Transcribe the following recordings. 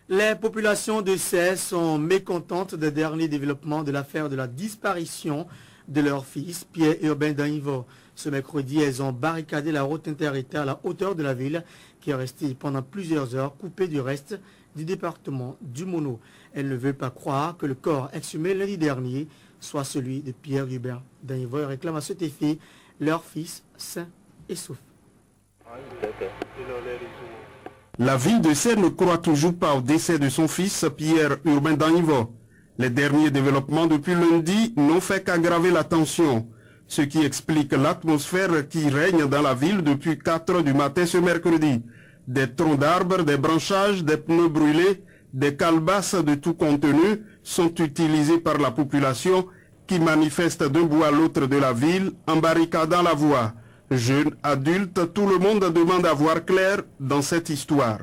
Les populations de Sey sont mécontentes des derniers développements de l'affaire de la disparition de leur fils, Pierre Urbain Danivor. Ce mercredi, elles ont barricadé la route inter-État à la hauteur de la ville, qui est restée pendant plusieurs heures coupée du reste du département du Mono. Elles ne veulent pas croire que le corps exhumé lundi dernier soit celui de Pierre Urbain Danivor et réclament à cet effet leur fils sain et sauf. La ville de Sey ne croit toujours pas au décès de son fils Pierre Urbain Danivor. Les derniers développements depuis lundi n'ont fait qu'aggraver la tension, ce qui explique l'atmosphère qui règne dans la ville depuis 4 heures du matin ce mercredi. Des troncs d'arbres, des branchages, des pneus brûlés, des calebasses de tout contenu sont utilisés par la population qui manifeste d'un bout à l'autre de la ville en barricadant la voie. Jeunes, adultes, tout le monde demande à voir clair dans cette histoire.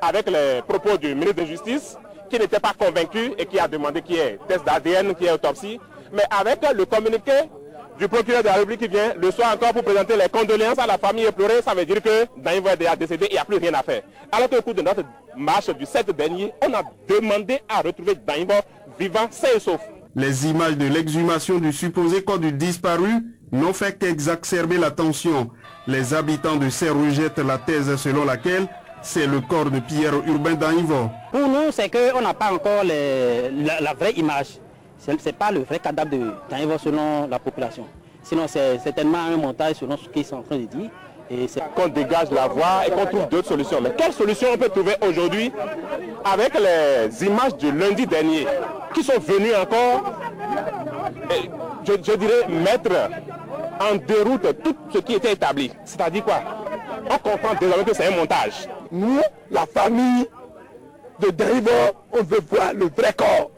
Avec les propos du ministre de la Justice, qui n'était pas convaincu et qui a demandé qu'il y ait test d'ADN, qu'il y ait autopsie, mais avec le communiqué du procureur de la République qui vient le soir encore pour présenter les condoléances à la famille éplorée, ça veut dire que Danivor est déjà décédé et il n'y a plus rien à faire. Alors qu'au cours de notre marche du 7 dernier, on a demandé à retrouver Danivor vivant, sain et sauf. Les images de l'exhumation du supposé corps du disparu n'ont fait qu'exacerber la tension. Les habitants de Sey rejettent la thèse selon laquelle c'est le corps de Pierre Urbain Danivor. Pour nous, c'est qu'on n'a pas encore la vraie image. Ce n'est pas le vrai cadavre de Danivor selon la population. Sinon, c'est certainement un montage selon ce qu'ils sont en train de dire. Qu'on dégage la voie et qu'on trouve d'autres solutions. Mais quelle solution on peut trouver aujourd'hui avec les images du lundi dernier qui sont venues encore, je dirais, mettre en déroute tout ce qui était établi. C'est-à-dire quoi? On comprend désormais que c'est un montage. Nous, la famille de Danivor, on veut voir le vrai corps.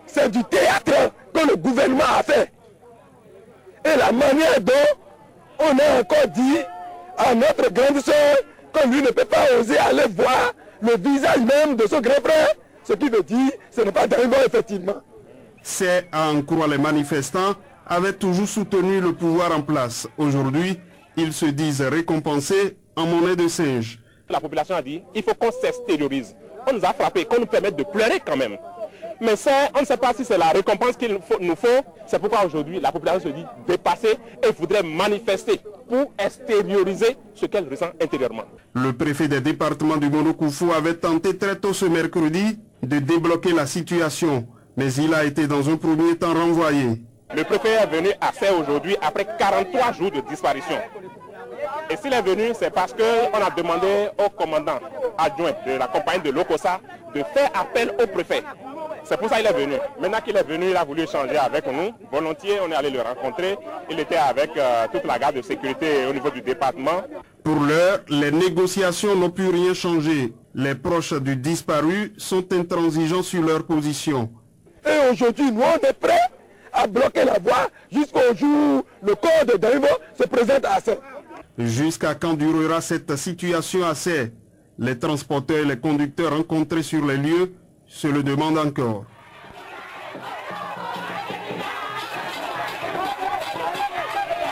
C'est du théâtre que le gouvernement a fait. Et la manière dont on a encore dit à notre grande sœur que lui ne peut pas oser aller voir le visage même de son grand frère, ce qui veut dire que ce n'est pas Danivor effectivement. C'est à en croire les manifestants avaient toujours soutenu le pouvoir en place. Aujourd'hui, ils se disent récompensés en monnaie de singe. La population a dit il faut qu'on s'extériorise. On nous a frappé, qu'on nous permette de pleurer quand même. Mais ça, on ne sait pas si c'est la récompense qu'il nous faut. C'est pourquoi aujourd'hui, la population se dit dépassée et voudrait manifester pour extérioriser ce qu'elle ressent intérieurement. Le préfet des départements du Mono-Koufou avait tenté très tôt ce mercredi de débloquer la situation, mais il a été dans un premier temps renvoyé. Le préfet est venu à Sey aujourd'hui après 43 jours de disparition. Et s'il est venu, c'est parce qu'on a demandé au commandant adjoint de la compagnie de l'Okosa de faire appel au préfet. C'est pour ça qu'il est venu. Maintenant qu'il est venu, il a voulu échanger avec nous. Volontiers, on est allé le rencontrer. Il était avec toute la garde de sécurité au niveau du département. Pour l'heure, les négociations n'ont pu rien changer. Les proches du disparu sont intransigeants sur leur position. Et aujourd'hui, nous, on est prêts à bloquer la voie jusqu'au jour où le corps de Danivor se présente à Sey. Jusqu'à quand durera cette situation à Sey? Les transporteurs et les conducteurs rencontrés sur les lieux se le demandent encore.